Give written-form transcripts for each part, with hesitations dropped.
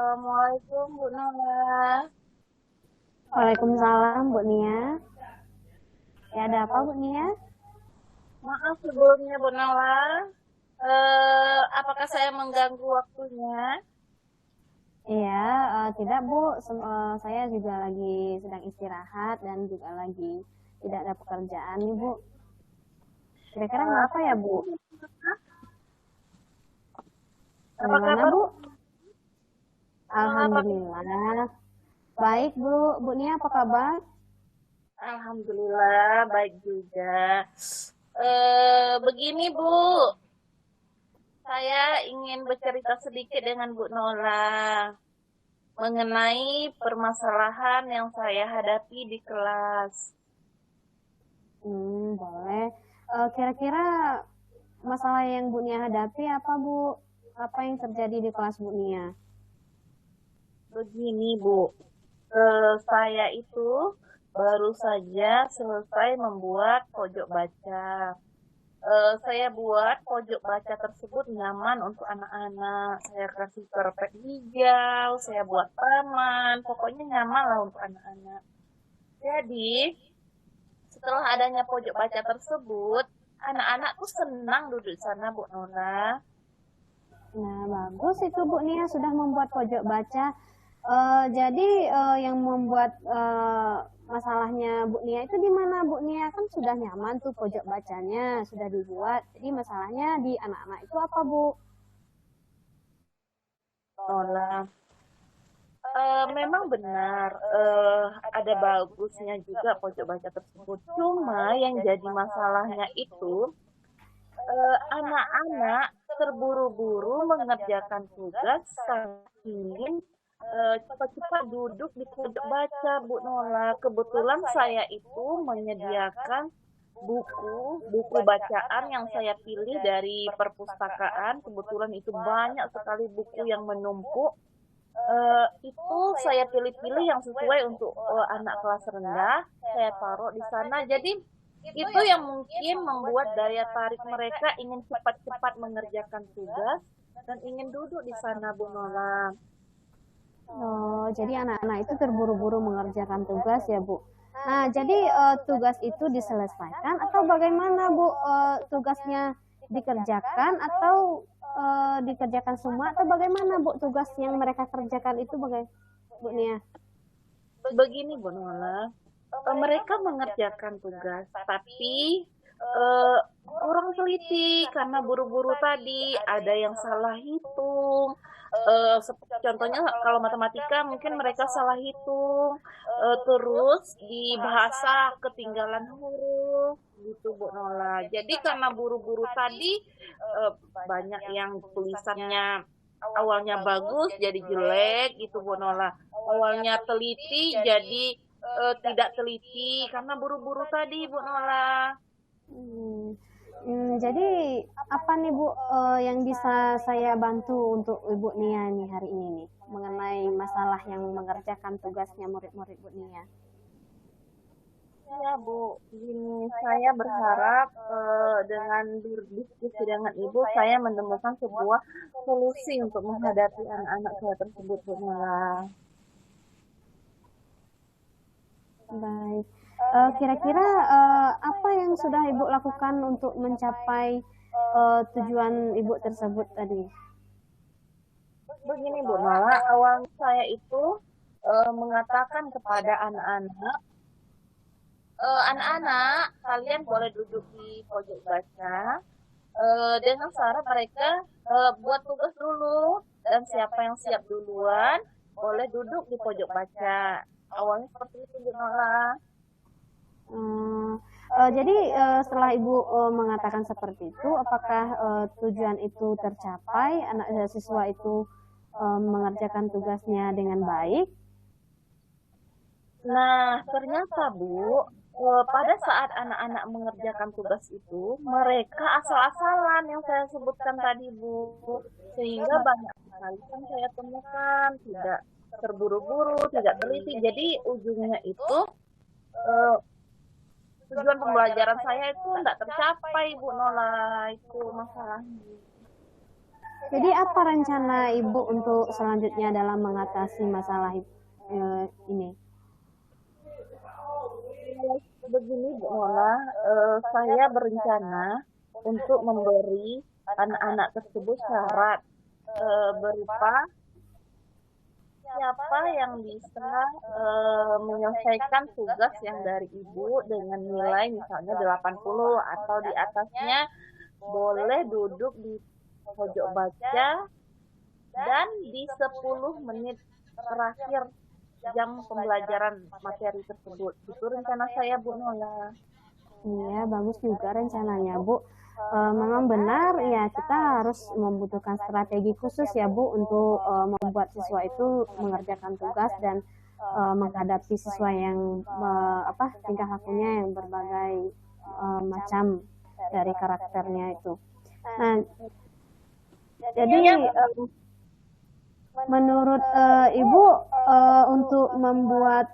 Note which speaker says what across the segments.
Speaker 1: Assalamualaikum Bu Nala.
Speaker 2: Waalaikumsalam Bu Nia. Ya ada apa Bu Nia?
Speaker 1: Maaf sebelumnya Bu Nala. Apakah saya mengganggu waktunya?
Speaker 2: Iya, tidak Bu. Saya juga lagi sedang istirahat dan juga lagi tidak ada pekerjaan nih Bu. Kira-kira ngapa
Speaker 1: Apa
Speaker 2: ya Bu?
Speaker 1: apa
Speaker 2: Bagaimana
Speaker 1: kabar
Speaker 2: Bu?
Speaker 1: Bu Nala?
Speaker 2: Alhamdulillah. Baik Bu. Bu Nia apa kabar?
Speaker 1: Alhamdulillah baik juga. Begini Bu, saya ingin bercerita sedikit dengan Bu Nola mengenai permasalahan yang saya hadapi di kelas.
Speaker 2: Boleh. Kira-kira masalah yang Bu Nia hadapi apa Bu? Apa yang terjadi di kelas Bu Nia?
Speaker 1: Begini Bu, saya itu baru saja selesai membuat pojok baca. Saya buat pojok baca tersebut nyaman untuk anak-anak. Saya kasih karpet hijau, saya buat taman, pokoknya nyaman lah untuk anak-anak. Jadi, setelah adanya pojok baca tersebut, anak-anak tuh senang duduk di sana, Bu Nona.
Speaker 2: Nah, bagus itu Bu Nia sudah membuat pojok baca. Jadi yang membuat masalahnya Bu Nia itu di mana Bu Nia kan sudah nyaman tuh pojok bacanya sudah dibuat. Jadi masalahnya di anak-anak itu apa Bu?
Speaker 1: Nona. Memang benar, ada bagusnya juga pojok baca tersebut. Cuma yang jadi masalahnya itu anak-anak terburu-buru mengerjakan tugas ingin cepat-cepat duduk di pojok baca, Bu Nola. Kebetulan saya itu menyediakan buku bacaan yang saya pilih dari perpustakaan. Kebetulan itu banyak sekali buku yang menumpuk. Itu saya pilih-pilih yang sesuai untuk anak kelas rendah. Saya taruh di sana. Jadi itu yang mungkin membuat daya tarik mereka ingin cepat-cepat mengerjakan tugas dan ingin duduk di sana, Bu Nola.
Speaker 2: Oh, jadi anak-anak itu terburu-buru mengerjakan tugas ya Bu. Nah, jadi tugas itu diselesaikan atau bagaimana Bu? Tugasnya dikerjakan atau dikerjakan semua atau bagaimana Bu tugas yang mereka kerjakan itu bagaimana Bu Nia?
Speaker 1: Begini, Bu Nola, mereka mengerjakan tugas, tapi eh, kurang teliti karena buru-buru tadi, ada yang salah hitung. Contohnya kalau matematika mungkin mereka salah hitung, terus di bahasa ketinggalan huruf gitu Bu Nola. Jadi karena buru-buru tadi eh, banyak yang tulisannya awalnya bagus jadi jelek gitu Bu Nola. Awalnya teliti jadi tidak teliti karena buru-buru tadi Bu Nola.
Speaker 2: Hmm, jadi apa nih Bu yang bisa saya bantu untuk Ibu Nia nih hari ini nih mengenai masalah yang mengerjakan tugasnya murid-murid Bu Nia?
Speaker 1: Ya Bu, gini saya berharap dengan berdiskusi dengan Ibu saya menemukan sebuah solusi untuk menghadapi anak-anak saya tersebut Bu Nola.
Speaker 2: Baik. Kira-kira apa yang sudah Ibu lakukan untuk mencapai tujuan Ibu tersebut tadi?
Speaker 1: Begini Bu Nola, awalnya saya itu mengatakan kepada anak-anak, anak-anak kalian boleh duduk di pojok baca dengan syarat mereka buat tugas dulu dan siapa yang siap duluan boleh duduk di pojok baca. Awalnya seperti itu Bu Nola.
Speaker 2: Hmm, jadi setelah Ibu mengatakan seperti itu, apakah tujuan itu tercapai? Anak siswa itu mengerjakan tugasnya dengan baik?
Speaker 1: Nah, ternyata Bu, pada saat anak-anak mengerjakan tugas itu, mereka asal-asalan yang saya sebutkan tadi Bu. Sehingga banyak sekali yang saya temukan tidak terburu-buru, tidak teliti. Jadi ujungnya itu eh, tujuan pembelajaran saya itu tidak tercapai Bu Nola, itu masalahnya.
Speaker 2: Jadi apa rencana Ibu untuk selanjutnya dalam mengatasi masalah ini?
Speaker 1: Begini Bu Mola, saya berencana untuk memberi anak-anak tersebut syarat berupa siapa yang bisa menyelesaikan tugas yang dari ibu dengan nilai misalnya 80 atau di atasnya boleh duduk di pojok baca dan di 10 menit terakhir jam pembelajaran materi tersebut. Itu rencana saya Bu Nola.
Speaker 2: Iya, bagus juga rencananya, Bu. Memang benar ya kita harus membutuhkan strategi khusus ya Bu untuk membuat siswa itu mengerjakan tugas dan menghadapi siswa yang tingkah lakunya yang berbagai macam dari karakternya itu. Nah, jadi menurut Ibu untuk membuat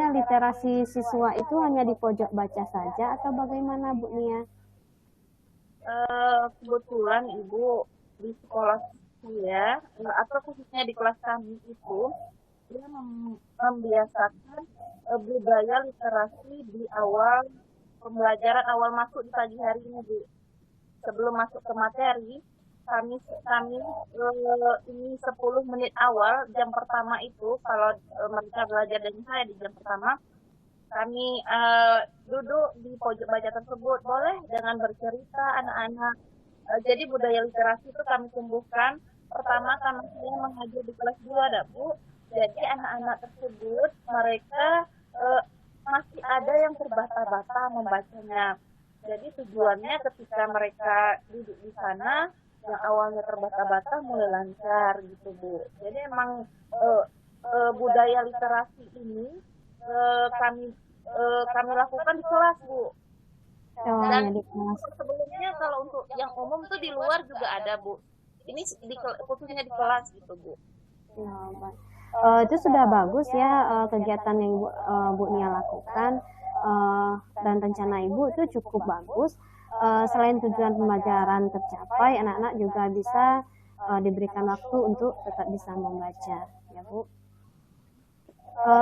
Speaker 2: literasi siswa itu hanya di pojok baca saja atau bagaimana Bu Nia?
Speaker 1: Kebetulan Ibu di sekolah saya atau khususnya di kelas kami itu dia membiasakan budaya literasi di awal pembelajaran awal masuk di pagi hari ini Bu. Sebelum masuk ke materi, kami ini 10 menit awal jam pertama itu kalau mereka belajar dari saya di jam pertama kami duduk di pojok baca tersebut boleh dengan bercerita anak-anak. Jadi budaya literasi itu kami tumbuhkan pertama karena saya mengajar di kelas 2 ada Bu. Jadi anak-anak tersebut mereka masih ada yang terbata-bata membacanya. Jadi tujuannya ketika mereka duduk di sana yang awalnya terbata-bata mulai lancar gitu Bu. Jadi emang budaya literasi ini kami lakukan di kelas Bu. Dan
Speaker 2: di kelas.
Speaker 1: sebelumnya kalau untuk yang umum tuh di luar juga ada Bu. Ini khususnya di kelas gitu Bu.
Speaker 2: Itu sudah bagus ya kegiatan yang Bu Nia lakukan dan rencana Ibu itu cukup bagus. Selain tujuan pembelajaran tercapai, anak-anak juga bisa diberikan waktu untuk tetap bisa membaca, ya Bu.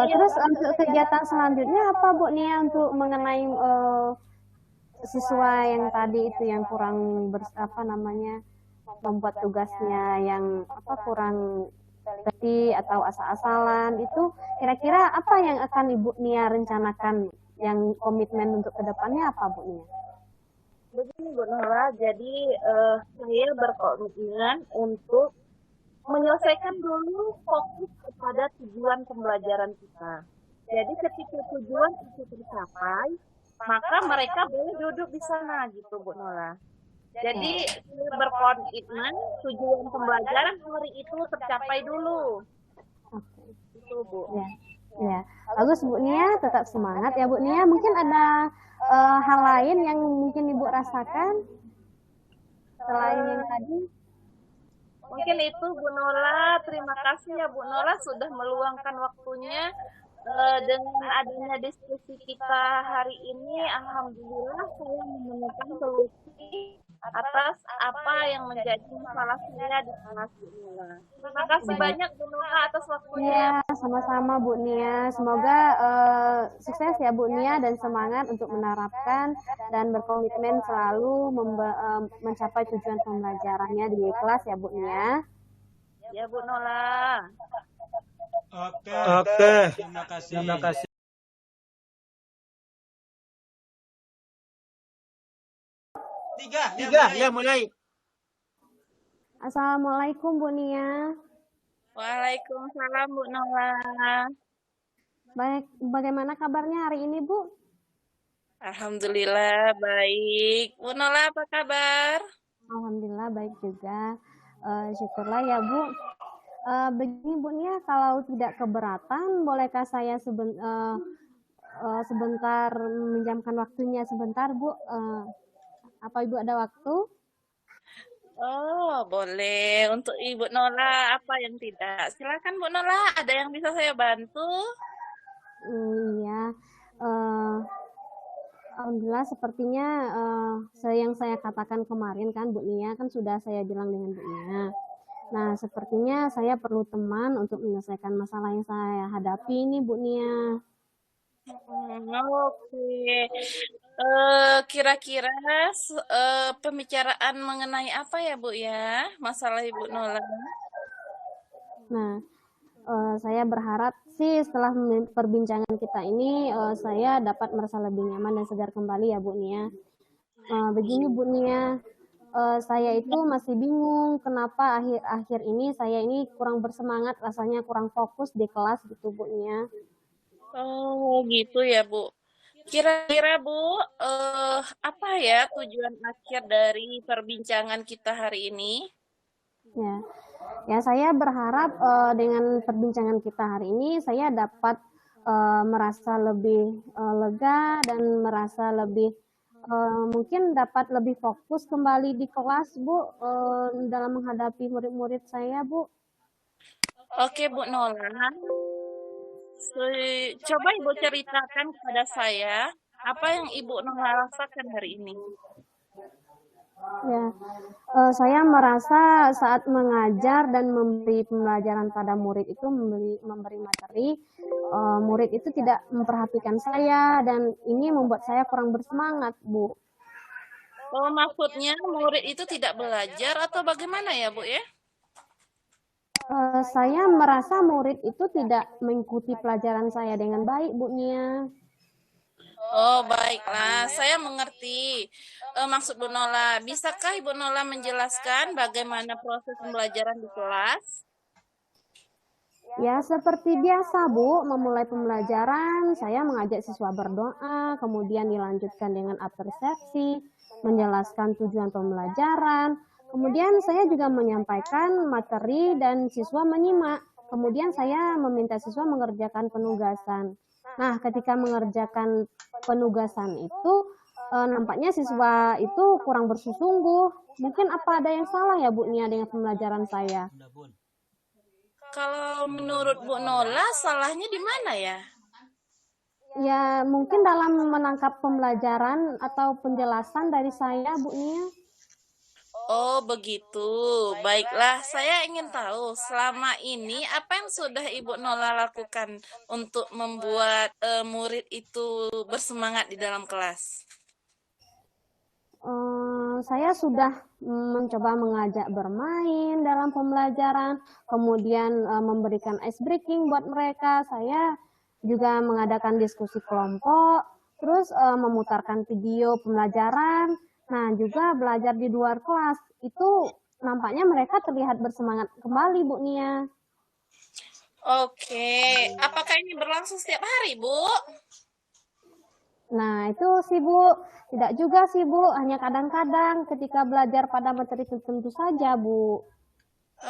Speaker 2: Terus untuk kegiatan selanjutnya apa Bu Nia untuk mengenai siswa yang tadi itu yang kurang membuat tugasnya yang kurang teliti atau asal-asalan itu kira-kira apa yang akan Ibu Nia rencanakan yang komitmen untuk kedepannya apa Bu Nia?
Speaker 1: Begini Bu Nora, jadi saya berkomitmen untuk menyelesaikan dulu fokus kepada tujuan pembelajaran kita. Jadi ketika tujuan itu tercapai, maka mereka boleh duduk di sana gitu Bu Nora. Jadi berkomitmen tujuan pembelajaran hari itu tercapai dulu. Itu Bu.
Speaker 2: Ya, bagus Bu Nia, tetap semangat ya Bu Nia. Mungkin ada hal lain yang mungkin Ibu rasakan selain yang tadi?
Speaker 1: Mungkin itu Bu Nola. Terima kasih ya Bu Nola sudah meluangkan waktunya dengan adanya diskusi kita hari ini. Alhamdulillah saya menemukan solusi atas apa yang menjadi masalah saya di kelas Bu Nola. Terima kasih banyak Bu Nola atas waktunya.
Speaker 2: Ya, sama-sama Bu Nia. Semoga sukses ya Bu Nia dan semangat untuk menerapkan dan berkomitmen selalu mencapai tujuan pembelajarannya di kelas ya Bu Nia.
Speaker 1: Ya Bu Nola.
Speaker 3: Oke. Terima kasih. Tiga, ya mulai.
Speaker 2: Assalamualaikum Bu Nia.
Speaker 1: Waalaikumsalam Bu Nola.
Speaker 2: Baik, bagaimana kabarnya hari ini Bu?
Speaker 1: Alhamdulillah baik. Bu Nola apa kabar?
Speaker 2: Alhamdulillah baik juga. Syukurlah ya Bu. Begini Bu Nia, kalau tidak keberatan, bolehkah saya sebentar menjamkan waktunya sebentar Bu? Apa Ibu ada waktu?
Speaker 1: Oh, boleh. Untuk Ibu Nola, apa yang tidak? Silakan Bu Nola, ada yang bisa saya bantu?
Speaker 2: Iya. Alhamdulillah sepertinya yang saya katakan kemarin kan Bu Nia kan sudah saya bilang dengan Bu Nia. Nah, sepertinya saya perlu teman untuk menyelesaikan masalah yang saya hadapi ini Bu Nia.
Speaker 1: Oke. Kira-kira pembicaraan mengenai apa ya, Bu ya? Masalah Ibu Nola.
Speaker 2: Nah, saya berharap sih setelah perbincangan kita ini saya dapat merasa lebih nyaman dan segar kembali ya Bu Nia. Begini Bu Nia, saya itu masih bingung kenapa akhir-akhir ini saya ini kurang bersemangat, rasanya kurang fokus di kelas gitu Bu Nia.
Speaker 1: Oh, gitu ya, Bu. Kira-kira, Bu, apa ya tujuan akhir dari perbincangan kita hari ini?
Speaker 2: Ya, ya saya berharap dengan perbincangan kita hari ini saya dapat merasa lebih lega dan merasa lebih mungkin dapat lebih fokus kembali di kelas Bu dalam menghadapi murid-murid saya Bu.
Speaker 1: Oke, Bu Nola. Coba Ibu ceritakan kepada saya apa yang Ibu Nola rasakan hari ini.
Speaker 2: Ya, saya merasa saat mengajar dan memberi pembelajaran pada murid itu memberi materi, murid itu tidak memperhatikan saya dan ini membuat saya kurang bersemangat, Bu.
Speaker 1: Oh, maksudnya murid itu tidak belajar atau bagaimana ya, Bu ya?
Speaker 2: Saya merasa murid itu tidak mengikuti pelajaran saya dengan baik, Bu Nia.
Speaker 1: Oh, baiklah. Saya mengerti maksud Bu Nola. Bisakah Ibu Nola menjelaskan bagaimana proses pembelajaran di kelas?
Speaker 2: Ya, seperti biasa, Bu. Memulai pembelajaran, saya mengajak siswa berdoa, kemudian dilanjutkan dengan apresiasi, menjelaskan tujuan pembelajaran. Kemudian saya juga menyampaikan materi dan siswa menyimak. Kemudian saya meminta siswa mengerjakan penugasan. Nah, ketika mengerjakan penugasan itu, nampaknya siswa itu kurang bersungguh. Mungkin apa ada yang salah ya, Bu Nia, dengan pembelajaran saya?
Speaker 1: Kalau menurut Bu Nola, salahnya di mana ya?
Speaker 2: Ya, mungkin dalam menangkap pembelajaran atau penjelasan dari saya, Bu Nia.
Speaker 1: Oh, begitu. Baiklah, saya ingin tahu selama ini apa yang sudah Ibu Nola lakukan untuk membuat murid itu bersemangat di dalam kelas.
Speaker 2: Saya sudah mencoba mengajak bermain dalam pembelajaran, kemudian memberikan ice breaking buat mereka. Saya juga mengadakan diskusi kelompok, terus memutarkan video pembelajaran. Nah, juga belajar di luar kelas. Itu nampaknya mereka terlihat bersemangat kembali, Bu Nia.
Speaker 1: Oke, apakah ini berlangsung setiap hari, Bu?
Speaker 2: Nah, itu sih Bu, tidak juga sih Bu, hanya kadang-kadang ketika belajar pada materi tertentu saja Bu.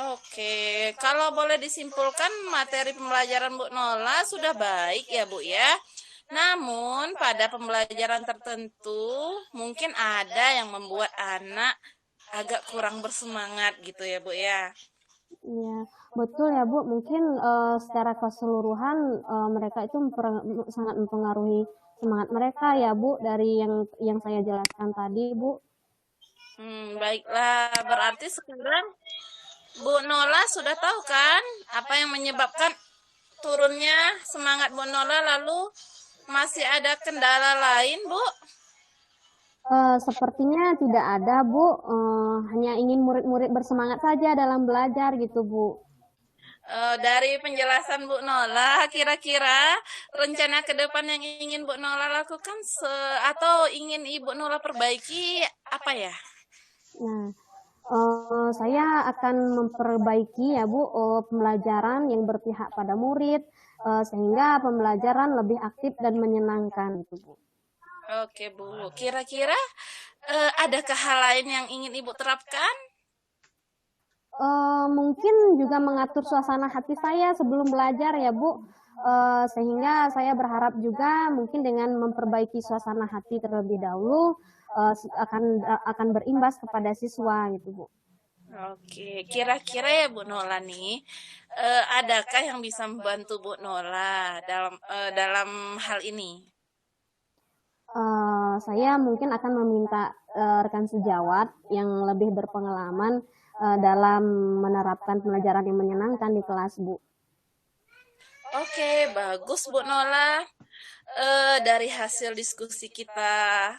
Speaker 1: Oke, kalau boleh disimpulkan materi pembelajaran Bu Nola sudah baik ya Bu ya. Namun pada pembelajaran tertentu mungkin ada yang membuat anak agak kurang bersemangat gitu ya Bu ya.
Speaker 2: Iya, betul ya Bu, mungkin secara keseluruhan mereka itu sangat mempengaruhi semangat mereka ya Bu dari yang saya jelaskan tadi Bu.
Speaker 1: Baiklah, berarti sekarang Bu Nola sudah tahu kan apa yang menyebabkan turunnya semangat Bu Nola, lalu masih ada kendala lain Bu?
Speaker 2: Sepertinya tidak ada Bu, hanya ingin murid-murid bersemangat saja dalam belajar gitu Bu.
Speaker 1: Dari penjelasan Bu Nola, kira-kira rencana ke depan yang ingin Bu Nola lakukan atau ingin Ibu Nola perbaiki apa ya?
Speaker 2: Nah, saya akan memperbaiki ya Bu pembelajaran yang berpihak pada murid sehingga pembelajaran lebih aktif dan menyenangkan itu Bu.
Speaker 1: Oke Bu, kira-kira adakah hal lain yang ingin Ibu terapkan?
Speaker 2: Mungkin juga mengatur suasana hati saya sebelum belajar ya Bu, sehingga saya berharap juga mungkin dengan memperbaiki suasana hati terlebih dahulu akan berimbas kepada siswa gitu Bu.
Speaker 1: Oke, kira-kira ya Bu Nola nih, adakah yang bisa membantu Bu Nola dalam hal ini?
Speaker 2: saya mungkin akan meminta rekan sejawat yang lebih berpengalaman dalam menerapkan pelajaran yang menyenangkan di kelas, Bu.
Speaker 1: Oke, bagus Bu Nola. Dari hasil diskusi kita,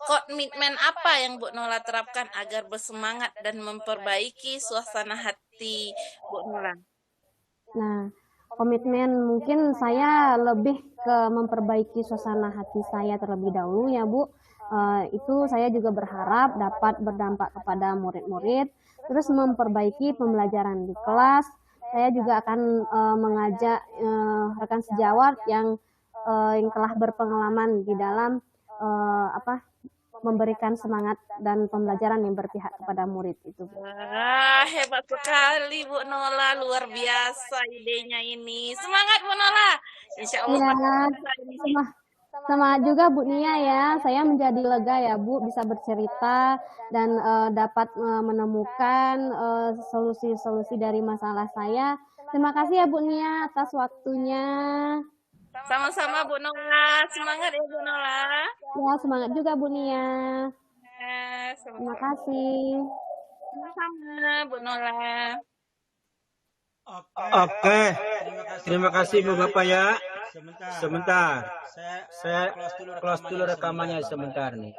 Speaker 1: komitmen apa yang Bu Nola terapkan agar bersemangat dan memperbaiki suasana hati Bu Nola?
Speaker 2: Nah, komitmen mungkin saya lebih ke memperbaiki suasana hati saya terlebih dahulu ya Bu. Itu saya juga berharap dapat berdampak kepada murid-murid, terus memperbaiki pembelajaran di kelas. Saya juga akan mengajak rekan sejawat yang telah berpengalaman di dalam memberikan semangat dan pembelajaran yang berpihak kepada murid itu.
Speaker 1: Wah, hebat sekali Bu Nola, luar biasa idenya ini. Semangat Bu Nola. Insya Allah.
Speaker 2: Ya, semangat juga Bu Nia ya. Saya menjadi lega ya Bu bisa bercerita dan dapat menemukan solusi-solusi dari masalah saya. Terima kasih ya Bu Nia atas waktunya.
Speaker 1: Sama-sama Bu Nola. Semangat ya Bu Nola.
Speaker 2: Ya, semangat juga Bu Nia.
Speaker 1: Terima
Speaker 2: Terima kasih.
Speaker 1: Sama-sama Bu Nola.
Speaker 3: Oke. Terima kasih Bu Bapak ya. Sebentar. Saya close dulu rekamannya sebentar nih.